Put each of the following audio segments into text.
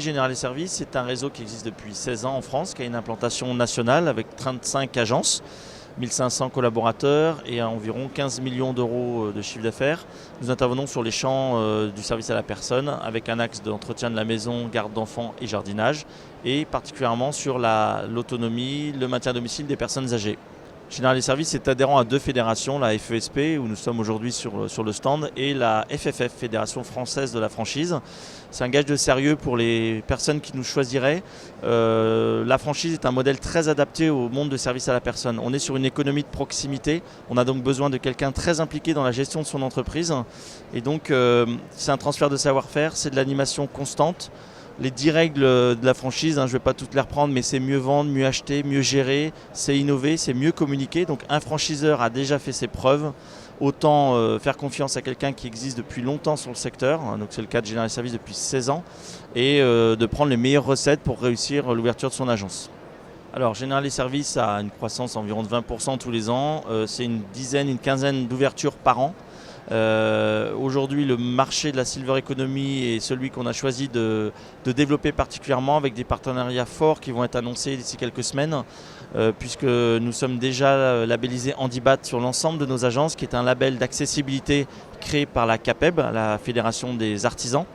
Generali Services, c'est un réseau qui existe depuis 16 ans en France, qui a une implantation nationale avec 35 agences, 1500 collaborateurs et environ 15 millions d'euros de chiffre d'affaires. Nous intervenons sur les champs du service à la personne avec un axe d'entretien de la maison, garde d'enfants et jardinage et particulièrement sur l'autonomie, le maintien à domicile des personnes âgées. Generali Services est adhérent à deux fédérations, la FESP, où nous sommes aujourd'hui sur le stand, et la FFF, Fédération Française de la Franchise. C'est un gage de sérieux pour les personnes qui nous choisiraient. La franchise est un modèle très adapté au monde de service à la personne. On est sur une économie de proximité, on a donc besoin de quelqu'un très impliqué dans la gestion de son entreprise. Et donc, c'est un transfert de savoir-faire, c'est de l'animation constante. Les 10 règles de la franchise, je ne vais pas toutes les reprendre, mais c'est mieux vendre, mieux acheter, mieux gérer, c'est innover, c'est mieux communiquer. Donc un franchiseur a déjà fait ses preuves. Autant faire confiance à quelqu'un qui existe depuis longtemps sur le secteur, donc c'est le cas de Generali Services depuis 16 ans, et de prendre les meilleures recettes pour réussir l'ouverture de son agence. Alors Generali Services a une croissance environ de 20% tous les ans, c'est une quinzaine d'ouvertures par an. Aujourd'hui, le marché de la silver economy est celui qu'on a choisi de développer particulièrement avec des partenariats forts qui vont être annoncés d'ici quelques semaines puisque nous sommes déjà labellisés Handibat sur l'ensemble de nos agences qui est un label d'accessibilité créé par la CAPEB, la Fédération des artisans.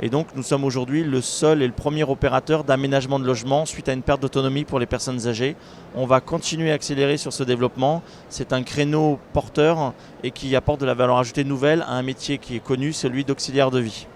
Et donc nous sommes aujourd'hui le seul et le premier opérateur d'aménagement de logement suite à une perte d'autonomie pour les personnes âgées. On va continuer à accélérer sur ce développement. C'est un créneau porteur et qui apporte de la valeur ajoutée nouvelle à un métier qui est connu, celui d'auxiliaire de vie.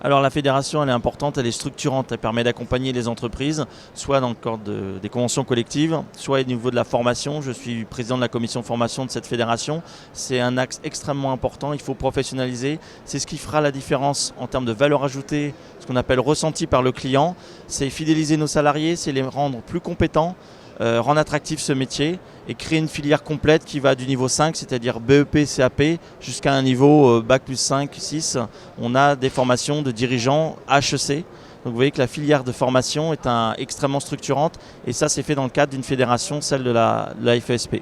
Alors la fédération elle est importante, elle est structurante, elle permet d'accompagner les entreprises, soit dans le cadre des conventions collectives, soit au niveau de la formation. Je suis président de la commission formation de cette fédération. C'est un axe extrêmement important, il faut professionnaliser. C'est ce qui fera la différence en termes de valeur ajoutée, ce qu'on appelle ressenti par le client. C'est fidéliser nos salariés, c'est les rendre plus compétents, rendre attractif ce métier et créer une filière complète qui va du niveau 5, c'est-à-dire BEP, CAP, jusqu'à un niveau Bac plus 5, 6. On a des formations de dirigeants HEC. Donc vous voyez que la filière de formation est extrêmement structurante et ça c'est fait dans le cadre d'une fédération, celle de la FESP.